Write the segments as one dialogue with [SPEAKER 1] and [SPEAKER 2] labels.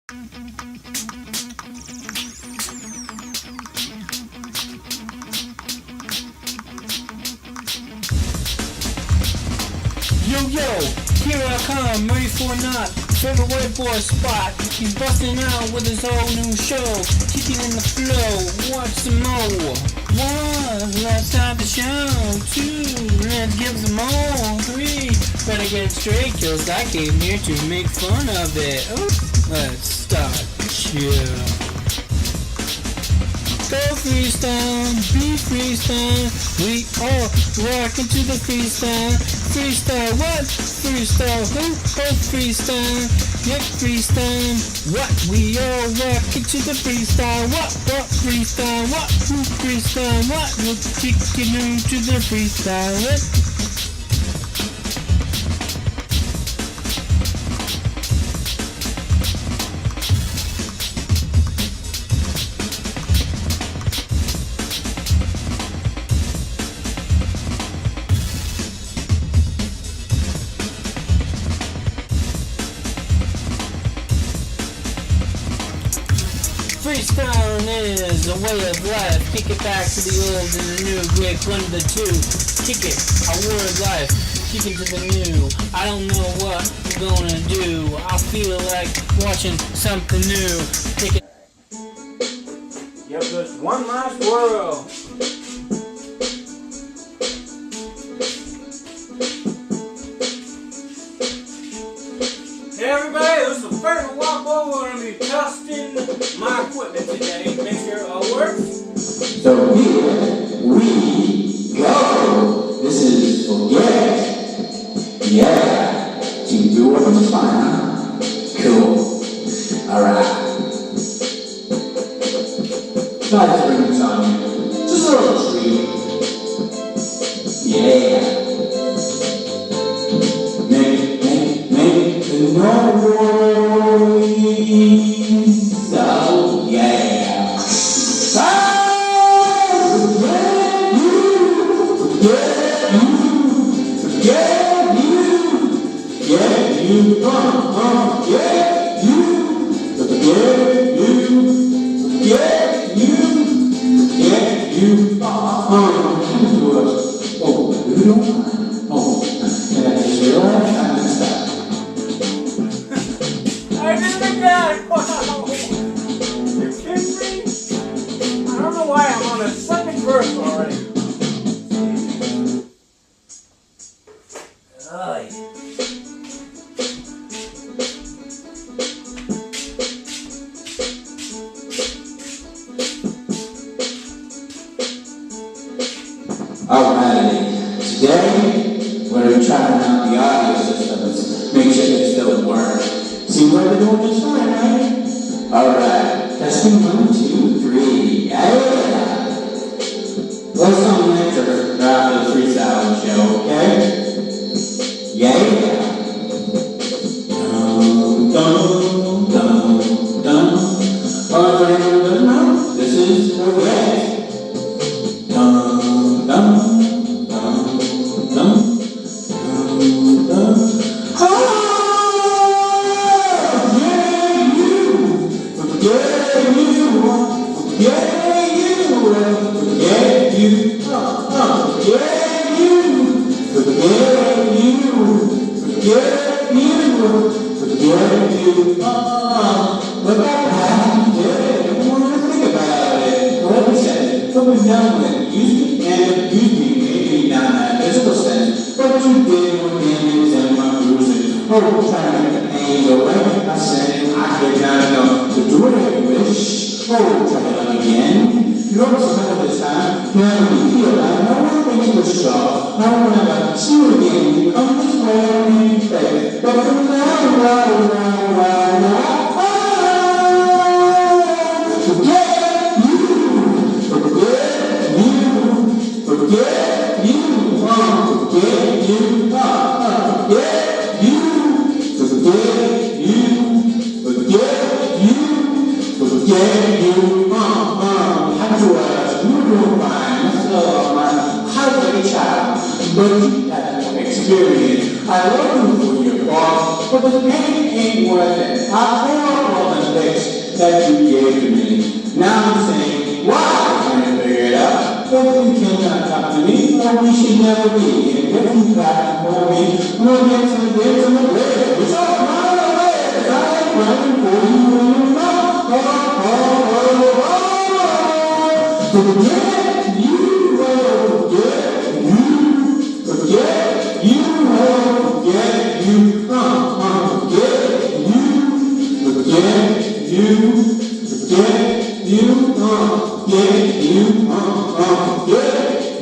[SPEAKER 1] Yo, here I come, ready for a knot. Favorite white boy spot. He's busting out with his whole new show. Kicking in the flow, watch some more. One, let's start the show. Two, let's give some more. Three, better get it straight, cause I came here to make fun of it. Let's start the show. Go freestyle, be freestyle. We all rock into the freestyle. Freestyle, what? Freestyle, who? Oh, freestyle. Yep, freestyle. What? We all rock into the freestyle. What? Freestyle? What? Who freestyle? What? We're kicking into the freestyle. What? Freestyling is a way of life. Kick it back to the old and the new. Great one of the two. Kick it, a word of life. Kick it to the new. I don't know what I'm gonna do. I feel like watching something new. Kick it.
[SPEAKER 2] Yep, just one last whirl. Hey everybody, this is the first walk over. We're going to be testing my equipment today. Make sure it all works.
[SPEAKER 3] So here we go. This is forget. Yeah. Team 2 over the spine. Cool. Alright. Try to bring this on. Just a little treat. Yeah. Make no noise. So yeah.
[SPEAKER 2] I did it again! Wow! You kidding me? I don't know why I'm on a second verse already.
[SPEAKER 3] Alright, today we're going to try out the audio systems, make sure they still work. See what we're doing just fine, right? Alright, testing 1, 2, 3, yeah! Let's come later after the freestyle show, okay? Yeah! Dum, dum, dum. Alright, this is forget. Dum, dum, dum, dum, dum, dum. Down with it. Use me and abuse me, maybe not in that physical sense, but you did when damage and my bruising. Oh, trying to make the pain go away. I said it, I get down enough to do it if you wish. Oh, try it again. You know what's the matter this time? Now you feel like no one thinks you're strong. I don't want to see you again. You come this way and you stay. But from now, round. But you have experience. I love you for your boss, but the pain ain't worth it. I feel all the that you gave to me. Now I'm saying, why? Can't figure it out. If you cannot talk to me, then we should never be. And if you got for me, we'll get some bits in the bed. It's all right away, 'cause I ain't running for you anymore. Forget you, forget you, forget you, forget you, forget you, forget you, forget you, forget you, forget you, forget you,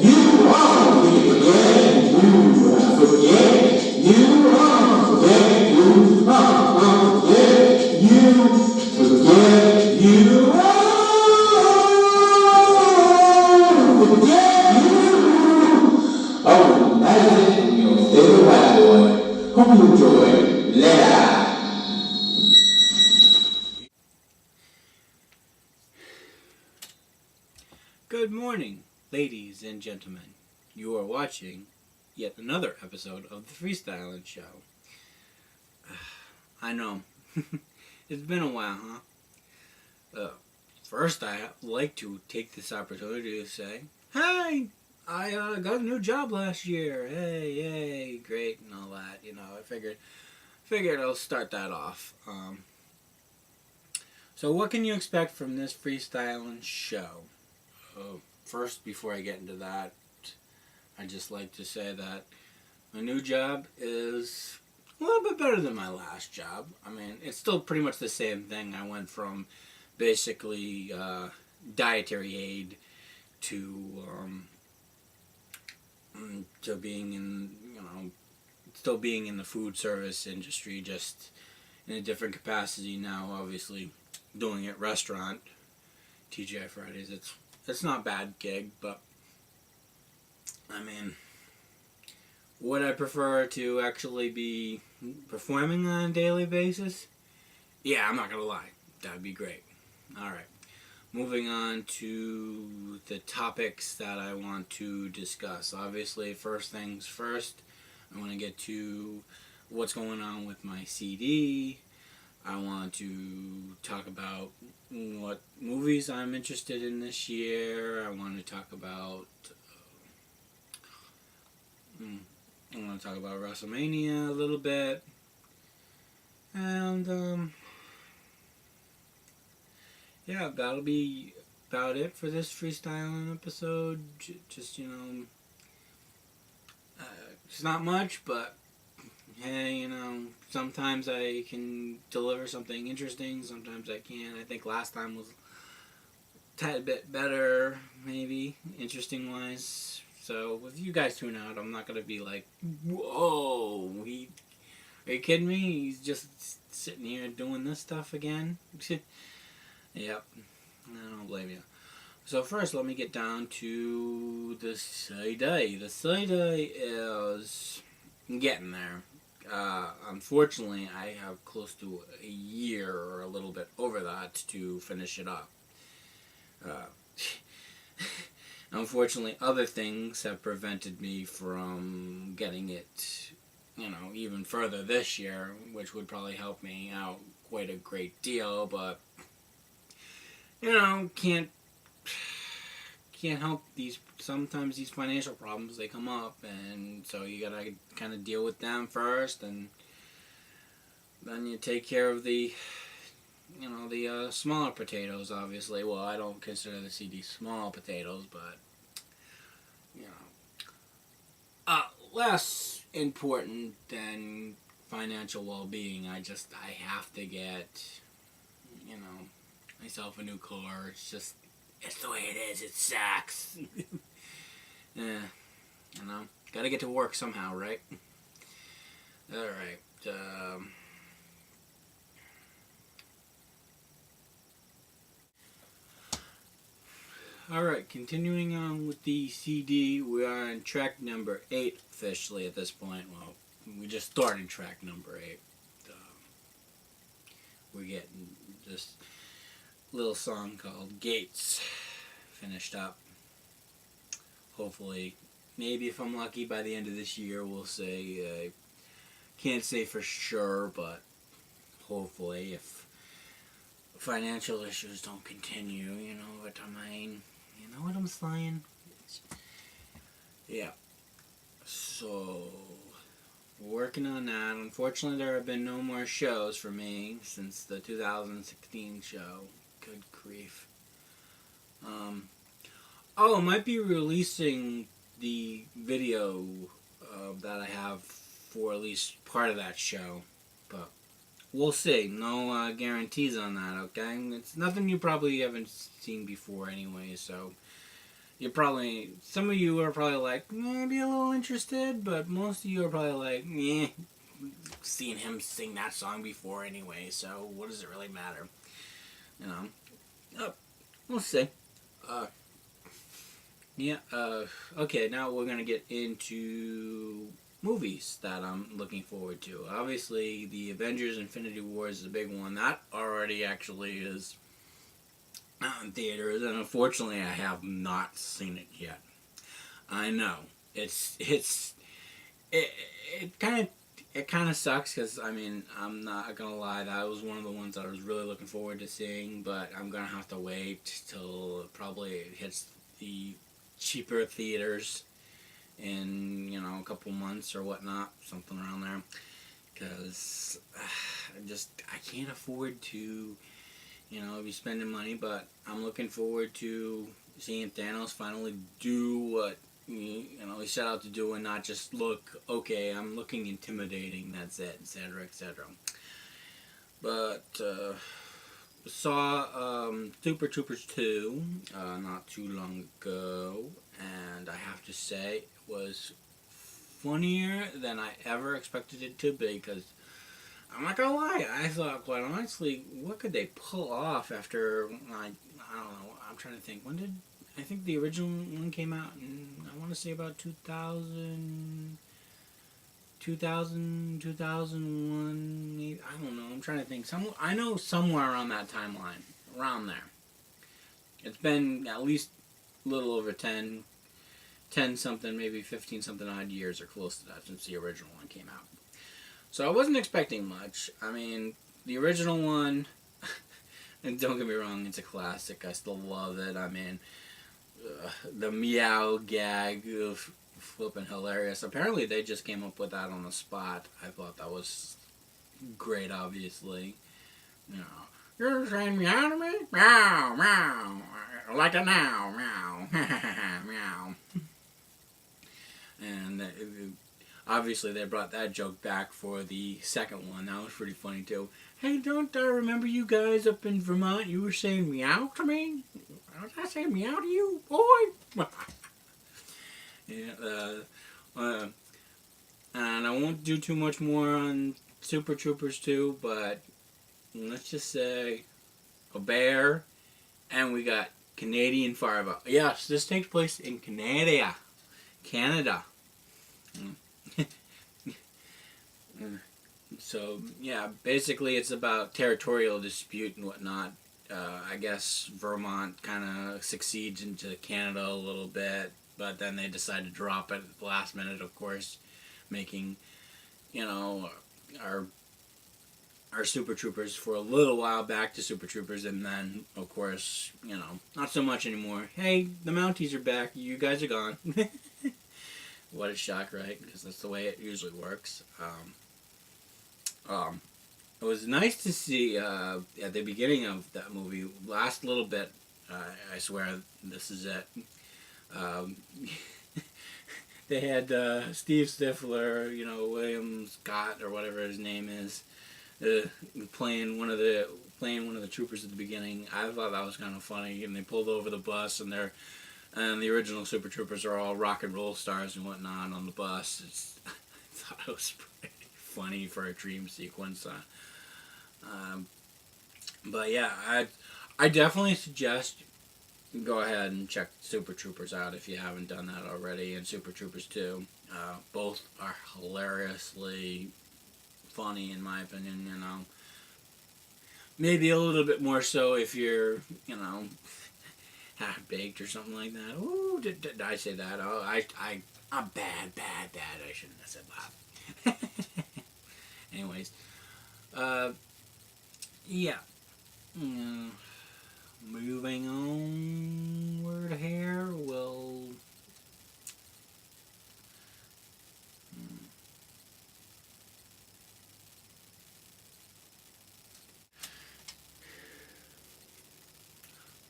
[SPEAKER 3] forget you, forget you, forget you, oh, that is it from your favorite white boy. Hope you enjoy. Later.
[SPEAKER 2] Good morning, ladies and gentlemen. You are watching yet another episode of the Freestyling Show. I know, it's been a while, huh? First, I'd like to take this opportunity to say, hey, I got a new job last year. Hey, yay, great, and all that. You know, I figured I'll start that off. So what can you expect from this freestyling show? First, before I get into that, I'd just like to say that my new job is a little bit better than my last job. I mean, it's still pretty much the same thing. I went from basically dietary aid to being in, still being in the food service industry, just in a different capacity now. Obviously, doing it restaurant, TGI Fridays. It's not a bad gig, but I mean, would I prefer to actually be performing on a daily basis? Yeah, I'm not gonna lie, that'd be great. All right. Moving on to the topics that I want to discuss. Obviously, first things first, I want to get to what's going on with my CD. I want to talk about what movies I'm interested in this year. I want to talk about WrestleMania a little bit. And yeah, that'll be about it for this freestyling episode. Just, it's not much, but hey, sometimes I can deliver something interesting, sometimes I can't. I think last time was a tad bit better, maybe, interesting-wise. So, if you guys tune out, I'm not going to be like, whoa, are you kidding me? He's just sitting here doing this stuff again? Yep, I don't blame you. So first, let me get down to the CD. The CD is getting there. Unfortunately, I have close to a year or a little bit over that to finish it up. Unfortunately, other things have prevented me from getting it, even further this year, which would probably help me out quite a great deal, but, can't help sometimes these financial problems, they come up, and so you gotta kind of deal with them first, and then you take care of the smaller potatoes, obviously. Well, I don't consider the CD small potatoes, but, less important than financial well-being. I have to get, myself a new car. It's the way it is. It sucks. Yeah, gotta get to work somehow, right? Alright, Alright, continuing on with the CD, we are on track number 8 officially at this point. Well, we just started track number 8. We're getting this little song called Gates finished up. Hopefully, maybe if I'm lucky, by the end of this year, we'll say, can't say for sure, but hopefully, if financial issues don't continue, you know what I mean? You know what I'm saying? Yeah. So, working on that. Unfortunately, there have been no more shows for me since the 2016 show. Good grief. I might be releasing the video that I have for at least part of that show, but we'll see. No guarantees on that, okay? It's nothing you probably haven't seen before anyway, so you're probably, some of you are probably like, maybe a little interested, but most of you are probably like, eh, seen him sing that song before anyway, so what does it really matter? You know? We'll see. Okay, now we're gonna get into movies that I'm looking forward to. Obviously, the Avengers Infinity War is the big one. That already actually is out in theaters, and unfortunately, I have not seen it yet. I know. It kind of sucks because, I mean, I'm not gonna lie, that was one of the ones I was really looking forward to seeing, but I'm gonna have to wait till it probably hits the cheaper theaters in, you know, a couple months or whatnot, something around there, because I can't afford to, you know, be spending money, but I'm looking forward to seeing Thanos finally do what, you know, he set out to do and not just look, okay, I'm looking intimidating, that's it, etc., etc. But, saw Super Troopers 2 not too long ago, and I have to say it was funnier than I ever expected it to be, because I'm not gonna lie, I thought, quite honestly, what could they pull off after, I don't know, I'm trying to think, when did, I think the original one came out in, I want to say about 2000, 2001, maybe, I don't know, I'm trying to think, I know somewhere around that timeline, around there. It's been at least a little over 10 something, maybe 15 something odd years or close to that since the original one came out. So I wasn't expecting much. I mean, the original one, and don't get me wrong, it's a classic. I still love it. I mean, the meow gag of flipping hilarious. Apparently they just came up with that on the spot. I thought that was great, obviously. You know, you're saying meow to me? Meow, meow. Like a now, meow. Meow. And obviously they brought that joke back for the second one. That was pretty funny too. Hey, don't I remember you guys up in Vermont? You were saying meow to me? Was I saying meow to you, boy? Yeah, and I won't do too much more on Super Troopers 2, but let's just say a bear, and we got Canadian firepower. Yes, this takes place in Canada. So, yeah, basically it's about territorial dispute and whatnot. I guess Vermont kind of succeeds into Canada a little bit, but then they decide to drop it at the last minute, of course, making, you know, our Super Troopers for a little while back to Super Troopers, and then, of course, you know, not so much anymore. Hey, the Mounties are back. You guys are gone. What a shock, right? Because that's the way it usually works. It was nice to see at the beginning of that movie, last little bit, I swear this is it, they had Steve Stifler, you know, William Scott or whatever his name is, playing one of the troopers at the beginning. I thought that was kind of funny, and they pulled over the bus, and the original Super Troopers are all rock and roll stars and whatnot on the bus. I thought it was pretty funny for a dream sequence. But yeah, I definitely suggest go ahead and check Super Troopers out if you haven't done that already, and Super Troopers 2. Both are hilariously funny in my opinion, you know. Maybe a little bit more so if you're, you know, half-baked or something like that. Ooh, did I say that? Oh, I'm bad. I shouldn't have said that. Anyways, yeah.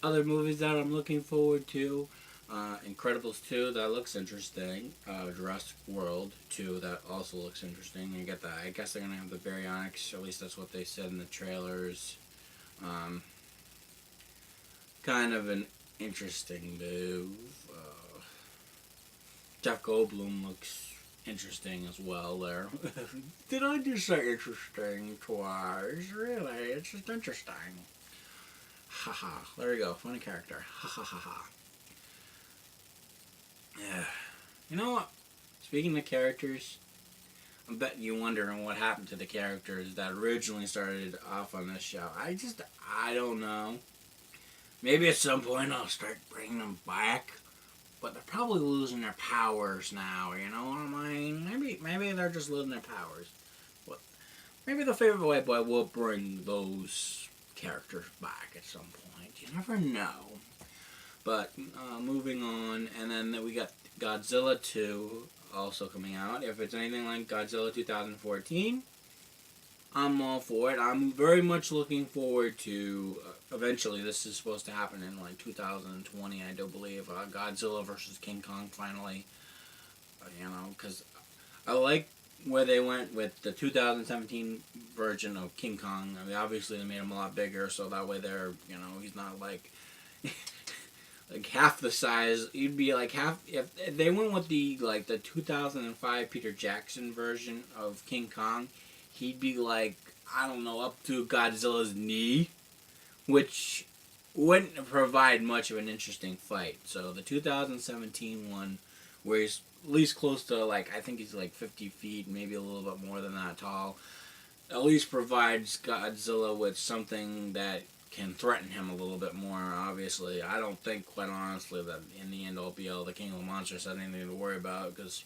[SPEAKER 2] other movies that I'm looking forward to. Incredibles 2, that looks interesting. Jurassic World 2, that also looks interesting. You get that. I guess they're gonna have the baryonics. At least that's what they said in the trailers. Kind of an interesting move. Jeff Goldblum looks interesting as well there. Did I just say interesting twice? Really? It's just interesting. Haha. There we go. Funny character. Ha ha ha ha. Yeah. You know what? Speaking of characters, I bet you wondering what happened to the characters that originally started off on this show. I don't know. Maybe at some point I'll start bringing them back. But they're probably losing their powers now, you know what I mean? Maybe they're just losing their powers. But maybe the Favorite White Boy will bring those characters back at some point. You never know. But moving on, and then we got Godzilla 2 also coming out. If it's anything like Godzilla 2014, I'm all for it. I'm very much looking forward to, eventually, this is supposed to happen in like 2020, I do believe, Godzilla versus King Kong finally, you know, because I like where they went with the 2017 version of King Kong. I mean, obviously they made him a lot bigger, so that way they're, you know, he's not like, like half the size. You'd be like half, if they went with the, like, the 2005 Peter Jackson version of King Kong, he'd be like, I don't know, up to Godzilla's knee, which wouldn't provide much of an interesting fight. So the 2017 one, where he's at least close to, like, I think he's like 50 feet, maybe a little bit more than that tall, at least provides Godzilla with something that can threaten him a little bit more, obviously. I don't think, quite honestly, that in the end, the King of the Monsters has anything to worry about, because,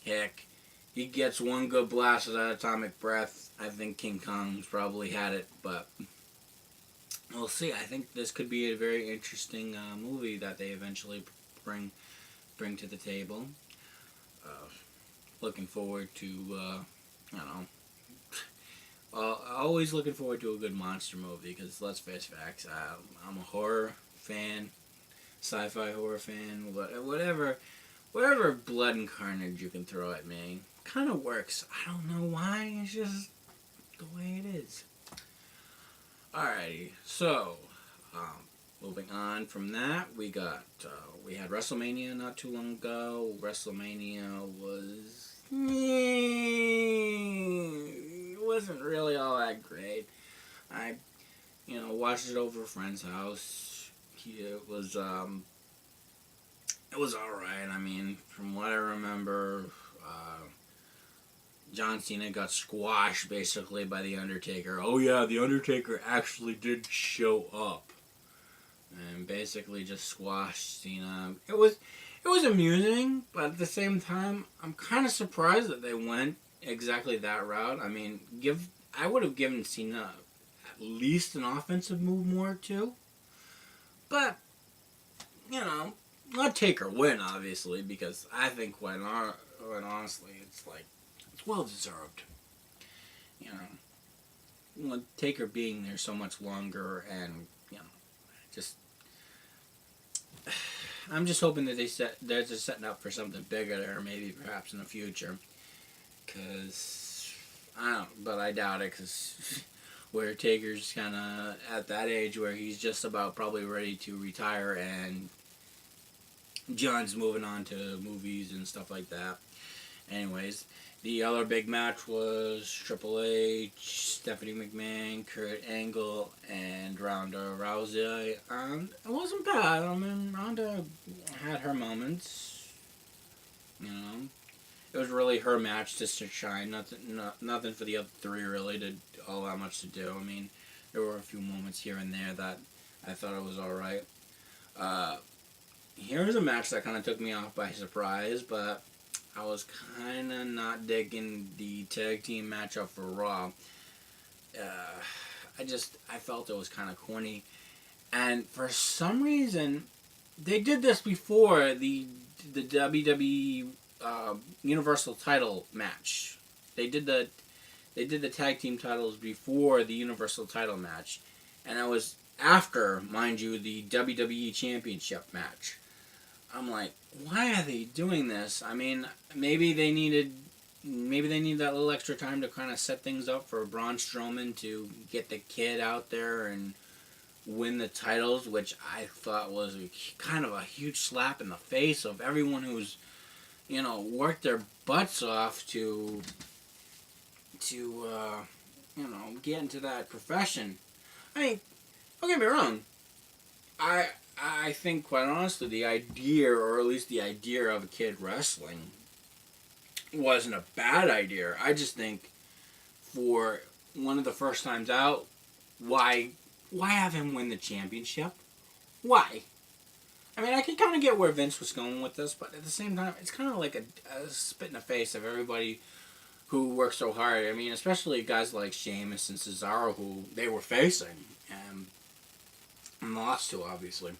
[SPEAKER 2] heck, he gets one good blast of that atomic breath. I think King Kong's probably had it, but we'll see. I think this could be a very interesting movie that they eventually bring to the table. Looking forward to, always looking forward to a good monster movie, because let's face facts, I'm a horror fan, sci-fi horror fan, whatever blood and carnage you can throw at me kind of works. I don't know why, it's just the way it is. Alrighty, so moving on from that, we had WrestleMania not too long ago. WrestleMania wasn't really all that great. I watched it over a friend's house. It was alright. I mean, from what I remember, John Cena got squashed basically by The Undertaker. Oh yeah, The Undertaker actually did show up and basically just squashed Cena. It was amusing, but at the same time, I'm kind of surprised that they went exactly that route. I mean, I would have given Cena at least an offensive move more too. But, not Taker win, obviously, because I think quite honestly, it's well deserved. Taker being there so much longer, and I'm just hoping that they're just setting up for something bigger there, maybe perhaps in the future. But I doubt it, because where Taker's kind of at that age where he's just about probably ready to retire, and John's moving on to movies and stuff like that. Anyways, the other big match was Triple H, Stephanie McMahon, Kurt Angle, and Ronda Rousey. It wasn't bad. I mean, Ronda had her moments. It was really her match to shine. Nothing for the other three really did all that much to do. I mean, there were a few moments here and there that I thought it was alright. Here's a match that kind of took me off by surprise, but I was kind of not digging the tag team matchup for Raw. I felt it was kind of corny. And for some reason, they did this before the WWE Universal title match. They did the tag team titles before the Universal title match. And after, mind you, the WWE Championship match. I'm like, why are they doing this? I mean, maybe they need that little extra time to kind of set things up for Braun Strowman to get the kid out there and win the titles, which I thought was kind of a huge slap in the face of everyone who's, worked their butts off to get into that profession. I mean, don't get me wrong. I think, quite honestly, the idea, or at least the idea of a kid wrestling, wasn't a bad idea. I just think for one of the first times out, why have him win the championship? Why? I mean, I can kind of get where Vince was going with this, but at the same time, it's kind of like a spit in the face of everybody who works so hard. I mean, especially guys like Sheamus and Cesaro, who they were facing and lost to, obviously.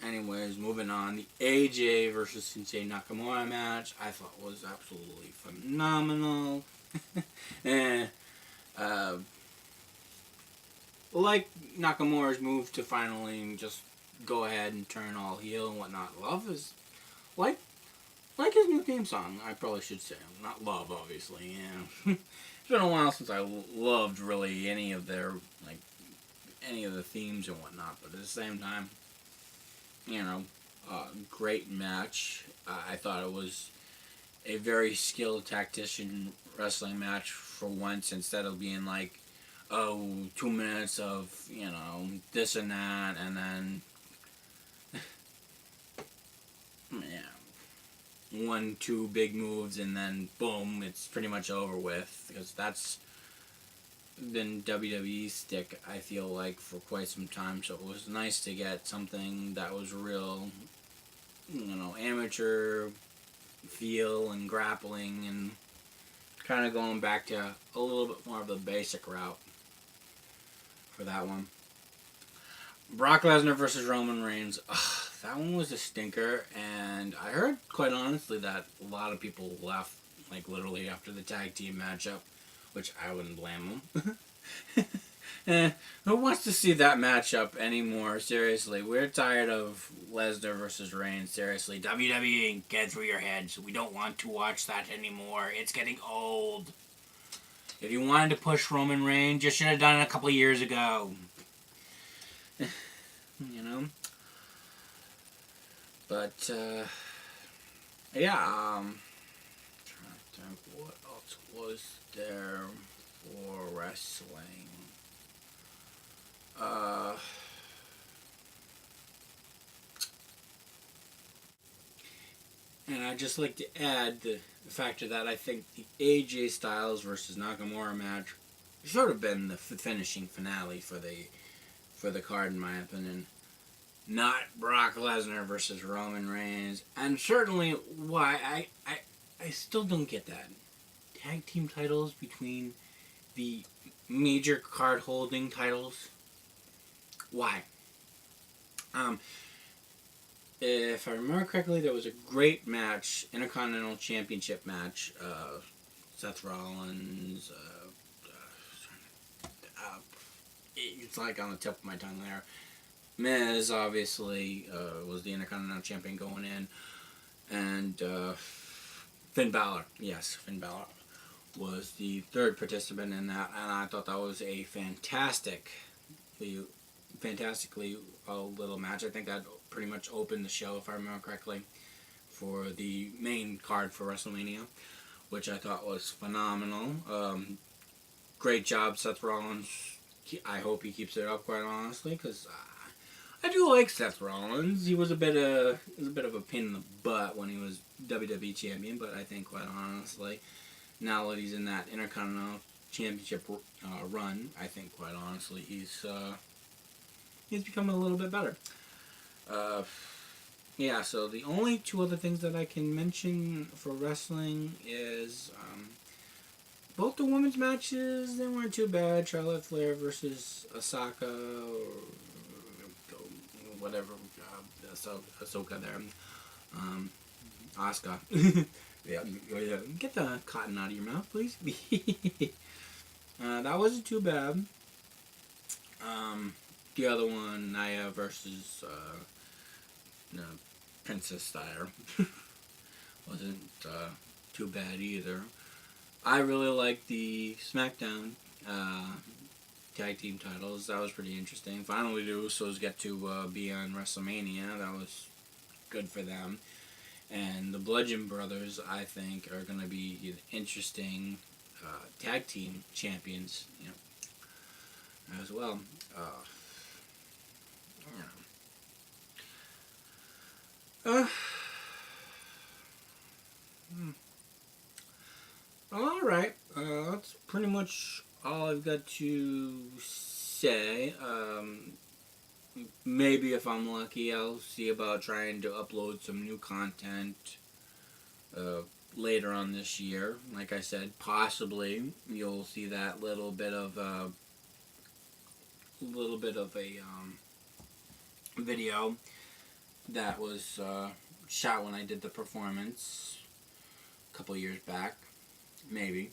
[SPEAKER 2] Anyways, moving on. The AJ versus Shinsuke Nakamura match, I thought was absolutely phenomenal. And, like Nakamura's move to finally just go ahead and turn all heel and whatnot. Love is like his new theme song. I probably should say, not love, obviously. Yeah, it's been a while since I loved really any of the themes and whatnot. But at the same time, great match. I thought it was a very skilled tactician wrestling match for once, instead of being like, 2 minutes of, this and that, and then, yeah, 1-2 big moves, and then, boom, it's pretty much over with, because that's been WWE's stick, I feel like, for quite some time, so it was nice to get something that was real, amateur feel and grappling, and kind of going back to a little bit more of the basic route for that one. Brock Lesnar versus Roman Reigns. That one was a stinker, and I heard, quite honestly, that a lot of people left, like, literally after the tag team matchup, which I wouldn't blame them. Who wants to see that matchup anymore? Seriously, we're tired of Lesnar versus Reigns. Seriously, WWE, get it through your heads. We don't want to watch that anymore. It's getting old. If you wanted to push Roman Reigns, you should have done it a couple of years ago. But, yeah, trying to think what else was there for wrestling. And I'd just like to add the factor that I think the AJ Styles versus Nakamura match should have been the finishing finale for the card, in my opinion. Not Brock Lesnar versus Roman Reigns. And certainly why I still don't get that. Tag team titles between the major card holding titles. Why? If I remember correctly, there was a great match, Intercontinental Championship match. Seth Rollins. It's like on the tip of my tongue there. Miz, obviously, was the Intercontinental Champion going in. And Finn Balor. Yes, Finn Balor was the third participant in that. And I thought that was a fantastically little match. I think that pretty much opened the show, if I remember correctly, for the main card for WrestleMania, which I thought was phenomenal. Great job, Seth Rollins. I hope he keeps it up, quite honestly, because I do like Seth Rollins. He was a bit of a pain in the butt when he was WWE champion, but I think, quite honestly, now that he's in that Intercontinental Championship run, I think, quite honestly, he's becoming a little bit better. Yeah, so the only two other things that I can mention for wrestling is both the women's matches, they weren't too bad. Charlotte Flair versus Osaka, or whatever, Ahsoka there. Asuka. Yeah, get the cotton out of your mouth, please. That wasn't too bad. The other one, Naya versus no, Princess Dyer, wasn't too bad either. I really liked the SmackDown tag team titles. That was pretty interesting. Finally, the Usos get to be on WrestleMania. That was good for them. And the Bludgeon Brothers, I think, are going to be interesting tag team champions, as well. Uh, all right. That's pretty much all I've got to say. Maybe if I'm lucky, I'll see about trying to upload some new content later on this year. Like I said, possibly you'll see that little bit of a video that was shot when I did the performance a couple years back, maybe.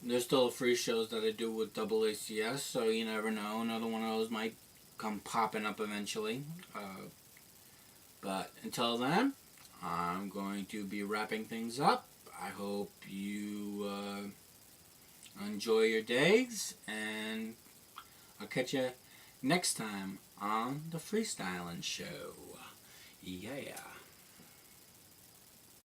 [SPEAKER 2] There's still free shows that I do with AACS, so you never know. Another one of those might come popping up eventually. But until then, I'm going to be wrapping things up. I hope you enjoy your days, and I'll catch you next time on the Freestyling Show. Yeah.